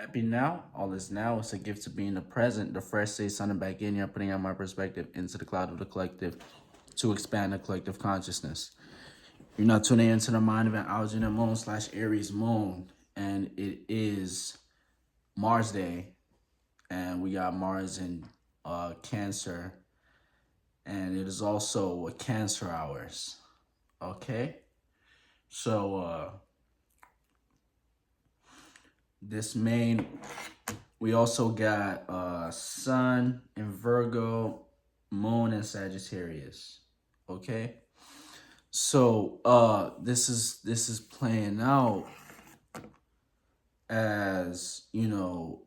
Happy now. All is now. It's a gift to be in the present. The fresh say something back in here, putting out my perspective into the cloud of the collective to expand the collective consciousness. You're not tuning into the mind of an Algina moon / Aries moon. And it is Mars Day. And we got Mars in Cancer. And it is also a Cancer hours. Okay? So we also got Sun in Virgo, Moon in Sagittarius. Okay, so this is playing out as a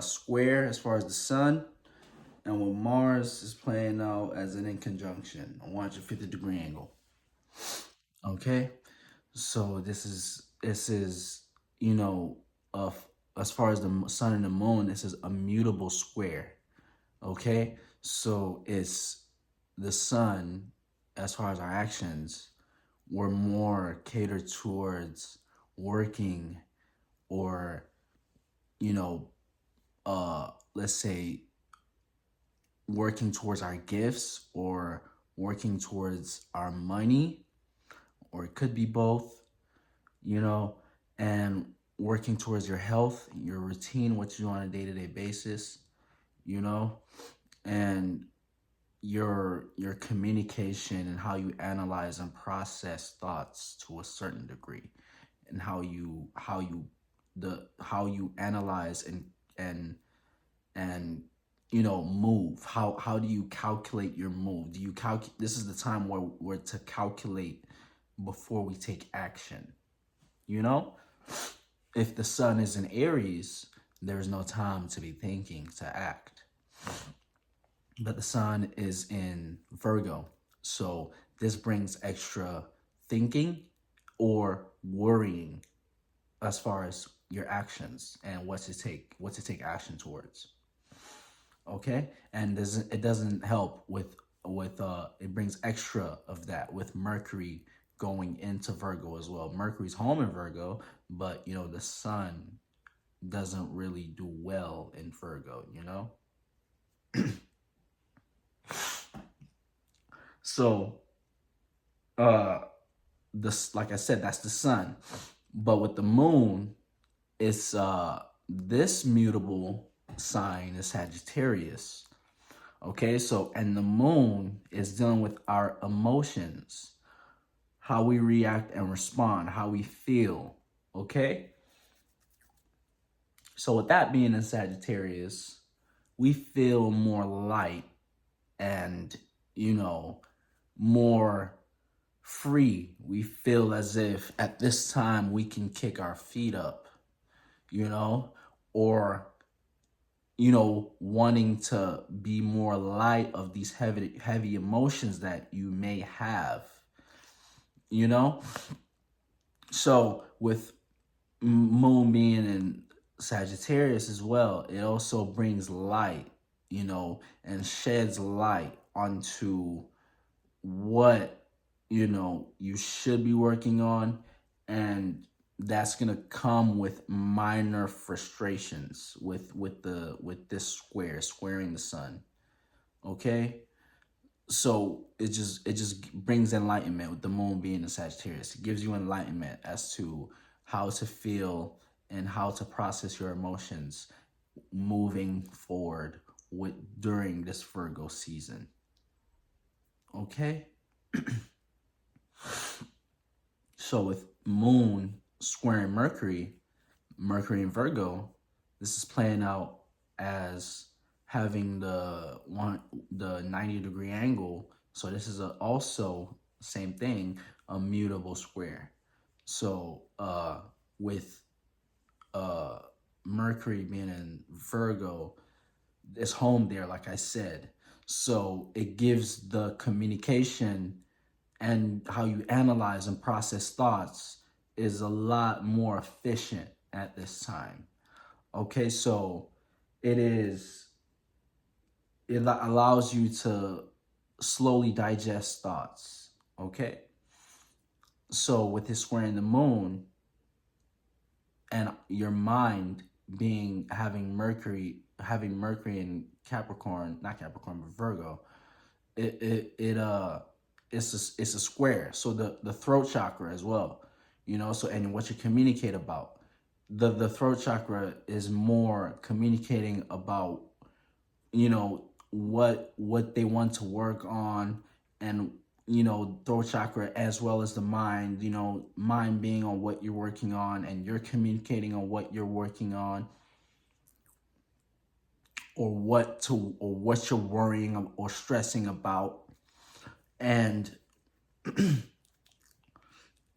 square as far as the Sun, and with Mars is playing out as an in conjunction, a 150-degree angle. Okay, so this is as far as the Sun and the Moon, this is a mutable square. Okay, so it's the Sun, as far as our actions, we're more catered towards working, or let's say working towards our gifts, or working towards our money, or it could be both, and working towards your health, your routine, what you do on a day-to-day basis, and your communication and how you analyze and process thoughts to a certain degree, and how you analyze and move. How do you calculate your move? This is the time where we're to calculate before we take action. If the Sun is in Aries, there's no time to be thinking, to act. But the Sun is in Virgo, so this brings extra thinking or worrying as far as your actions and what to take action towards. Okay, and it doesn't help with it brings extra of that with Mercury going into Virgo as well. Mercury's home in Virgo, but the Sun doesn't really do well in Virgo. So this, like I said, that's the Sun. But with the Moon, it's this mutable sign is Sagittarius. Okay, so and the Moon is dealing with our emotions, how we react and respond, how we feel. Okay, so with that being in Sagittarius, we feel more light and more free. We feel as if at this time we can kick our feet up, or wanting to be more light of these heavy emotions that you may have, so with Moon being in Sagittarius as well, it also brings light, and sheds light onto what you should be working on, and that's gonna come with minor frustrations with this squaring the Sun. Okay, so it just brings enlightenment with the Moon being in Sagittarius. It gives you enlightenment as to how to feel and how to process your emotions moving forward during this Virgo season. Okay. So with Moon squaring Mercury in Virgo, this is playing out as having the 90-degree angle. So this is also same thing, a mutable square. So with Mercury being in Virgo, it's home there, like I said. So it gives the communication and how you analyze and process thoughts is a lot more efficient at this time. Okay, so it allows you to slowly digest thoughts. Okay, so with this square in the Moon, and your mind having Mercury in Capricorn, not Capricorn, but Virgo, it's a square. So the throat chakra as well, so, and what you communicate about, the throat chakra is more communicating about, what they want to work on, and throat chakra, as well as the mind, mind being on what you're working on, and you're communicating on what you're working on, or what you're worrying or stressing about, and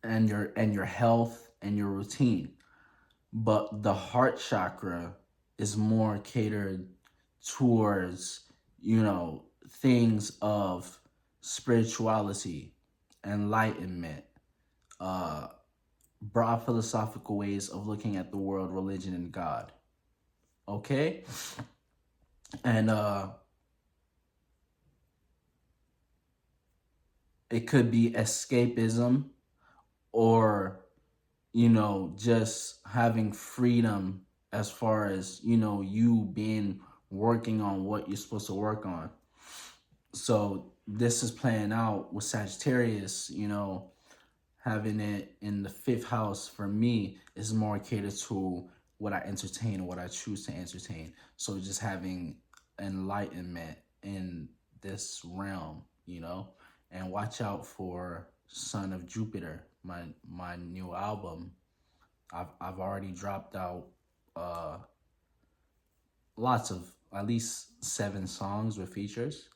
your health and your routine. But the heart chakra is more catered towards, things of spirituality, enlightenment, uh, broad philosophical ways of looking at the world, religion, and God. Okay? And it could be escapism, or just having freedom, as far as you being working on what you're supposed to work on. So this is playing out with Sagittarius, having it in the 5th house. For me, is more catered to what I entertain or what I choose to entertain. So just having enlightenment in this realm, and watch out for Son of Jupiter, my new album. I've already dropped out lots of, at least 7 songs with features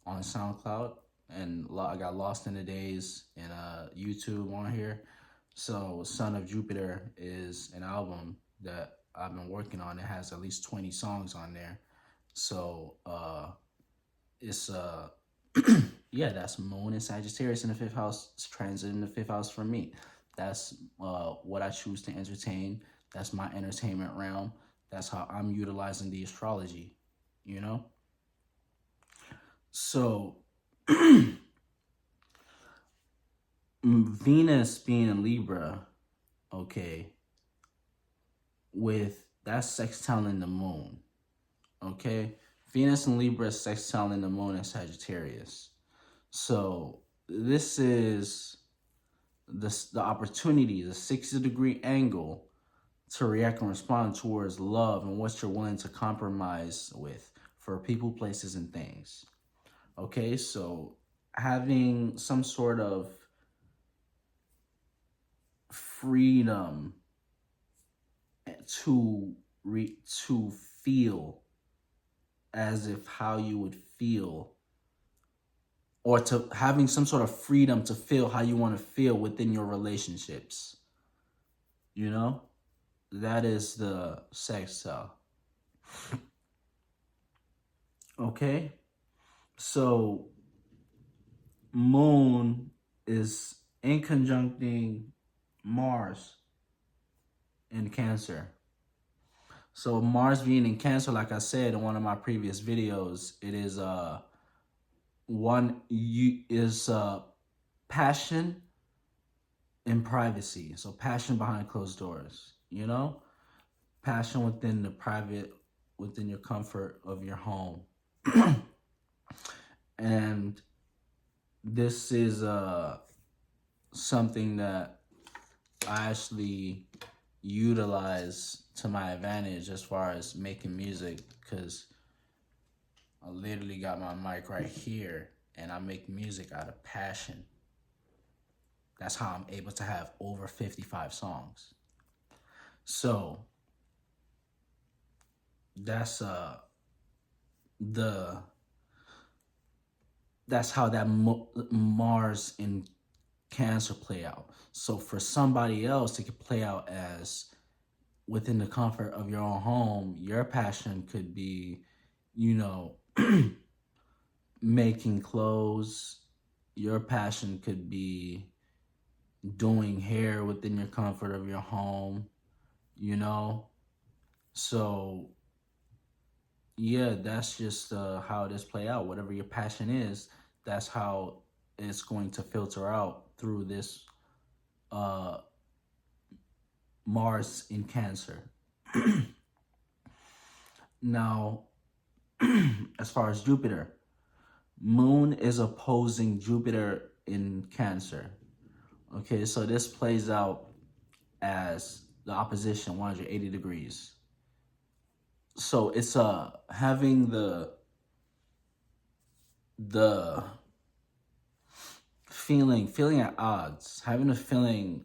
on SoundCloud, and I got Lost in the Days and YouTube on here. So Son of Jupiter is an album that I've been working on. It has at least 20 songs on there. So it's yeah, that's Moon and Sagittarius in the 5th house. It's transit in the 5th house for me. That's what I choose to entertain. That's my entertainment realm. That's how I'm utilizing the astrology, So Venus being in Libra, okay, with that's sextiling the moon, okay? Venus in Libra is sextiling the moon in Sagittarius. So this is the opportunity, the 60-degree angle to react and respond towards love and what you're willing to compromise with for people, places, and things. Okay, so having some sort of freedom to feel as if how you would feel, or to having some sort of freedom to feel how you want to feel within your relationships. That is the sextile. Okay, so Moon is in conjuncting Mars in Cancer. So Mars being in Cancer, like I said in one of my previous videos, it is passion and privacy. So passion behind closed doors, passion within the private, within your comfort of your home. And this is something that I actually utilize to my advantage as far as making music, because I literally got my mic right here and I make music out of passion. That's how I'm able to have over 55 songs. So that's that's how that Mars in Cancer play out. So for somebody else, it could play out as within the comfort of your own home. Your passion could be, making clothes. Your passion could be doing hair within your comfort of your home, So yeah, that's just how this play out. Whatever your passion is, that's how it's going to filter out through this Mars in Cancer. Now, as far as Jupiter, Moon is opposing Jupiter in Cancer. Okay, so this plays out as the opposition, 180 degrees. So it's having the feeling at odds, having a feeling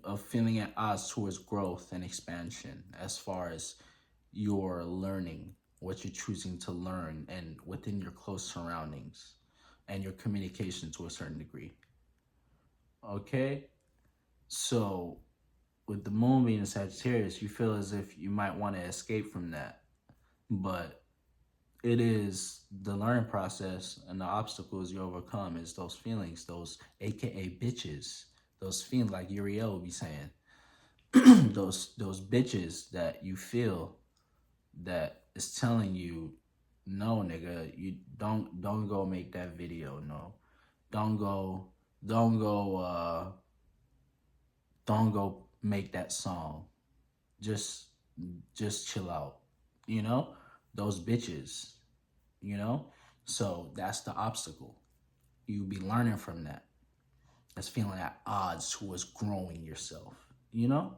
at odds towards growth and expansion as far as your learning, what you're choosing to learn, and within your close surroundings and your communication to a certain degree. Okay, so with the moon being in Sagittarius, you feel as if you might want to escape from that, but it is the learning process, and the obstacles you overcome is those feelings, those AKA bitches, those feelings like Uriel would be saying, those bitches that you feel that is telling you, no, nigga, you don't go make that video, no, don't go make that song, just chill out, you know, those bitches, you know. So that's the obstacle. You be learning from that. That's feeling at odds towards growing yourself, you know.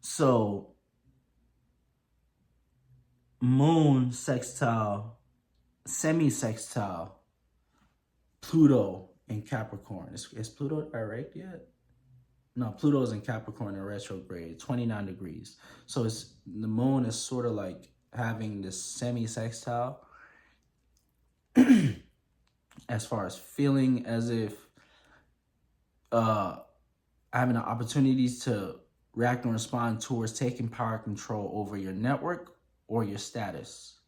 So moon sextile, semi-sextile Pluto in Capricorn. Is Pluto direct yet? No, Pluto's in Capricorn in retrograde, 29 degrees. So it's the moon is sort of like having this semi-sextile as far as feeling as if having the opportunities to react and respond towards taking power control over your network or your status.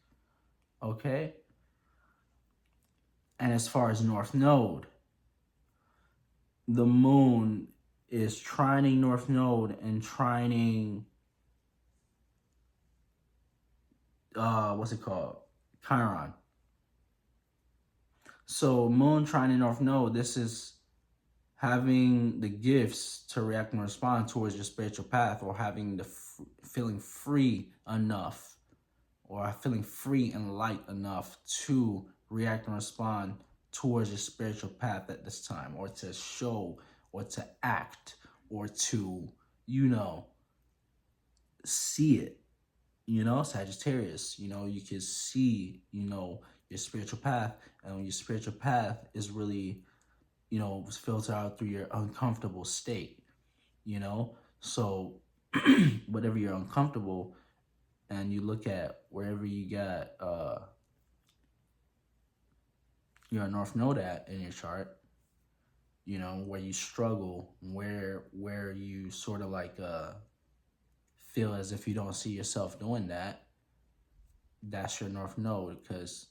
Okay? And as far as North Node, the moon is trining North Node and trining, what's it called? Chiron. So moon trining North Node, this is having the gifts to react and respond towards your spiritual path, or having the feeling free enough, or feeling free and light enough to react and respond towards your spiritual path at this time, or to show, or to act, or to, you know, see it, you know, Sagittarius, you know, you can see, you know, your spiritual path, and when your spiritual path is really, you know, filtered out through your uncomfortable state, you know. So whatever you're uncomfortable, and you look at wherever you got your North Node at in your chart, you know, where you struggle, where you sort of like feel as if you don't see yourself doing that, that's your North Node, because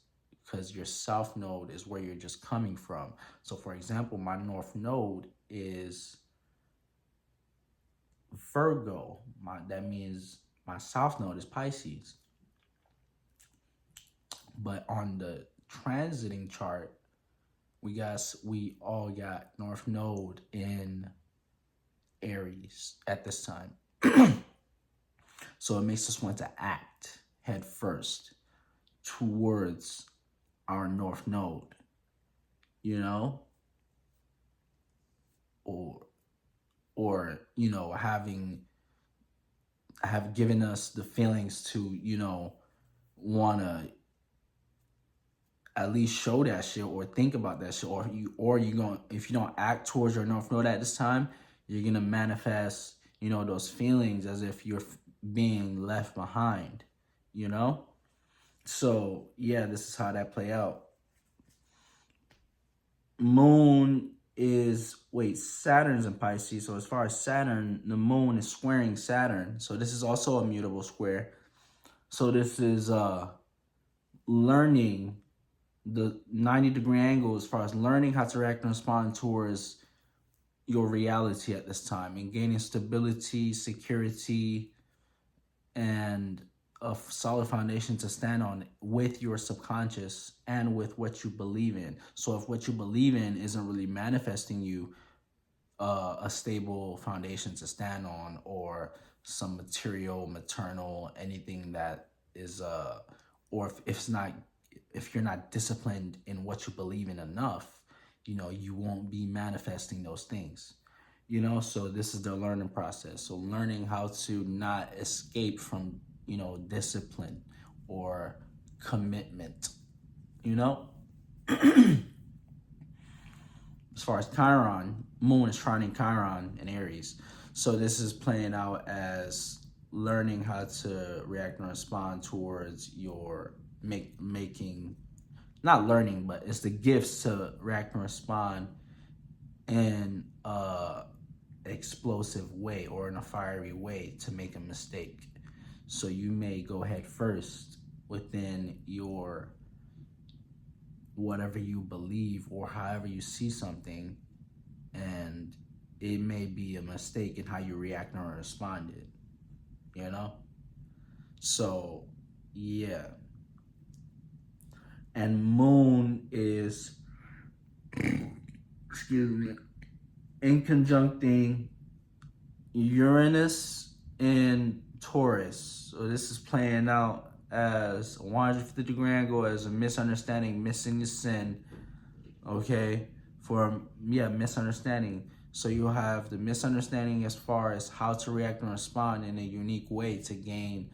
your South Node is where you're just coming from. So for example, my North Node is Virgo. That means my South Node is Pisces. But on the transiting chart, we all got North Node in Aries at this time. So it makes us want to act head first towards our North Node, you know, or you know, have given us the feelings to, you know, want to at least show that shit or think about that shit, or you going, if you don't act towards your North Node at this time, you're gonna manifest, you know, those feelings as if you're being left behind, you know. So yeah, this is how that play out. Moon is, Saturn's in Pisces. So as far as Saturn, the moon is squaring Saturn. So this is also a mutable square. So this is learning the 90-degree angle as far as learning how to react and respond towards your reality at this time, and gaining stability, security, and a solid foundation to stand on with your subconscious and with what you believe in. So if what you believe in isn't really manifesting you a stable foundation to stand on, or some material, maternal, anything that is or if it's not, if you're not disciplined in what you believe in enough, you know, you won't be manifesting those things. You know, so this is the learning process. So learning how to not escape from, you know, discipline or commitment, you know. As far as Chiron, Moon is trining Chiron in Aries. So this is playing out as learning how to react and respond towards your making, not learning, but it's the gifts to react and respond in a explosive way or in a fiery way to make a mistake. So you may go head first within your whatever you believe or however you see something, and it may be a mistake in how you react or responded, you know. So yeah, and Moon is excuse me, in conjuncting Uranus in Taurus. So this is playing out as a 150-degree angle, as a misunderstanding, missing the sin, okay, for, yeah, misunderstanding. So you'll have the misunderstanding as far as how to react and respond in a unique way to gain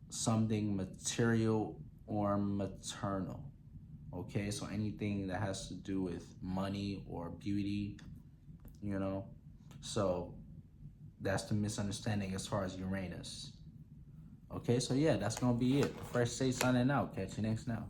something material or maternal, okay? So anything that has to do with money or beauty, you know? So that's the misunderstanding as far as Uranus. Okay, so yeah, that's gonna be it. Fresh Say signing out. Catch you next now.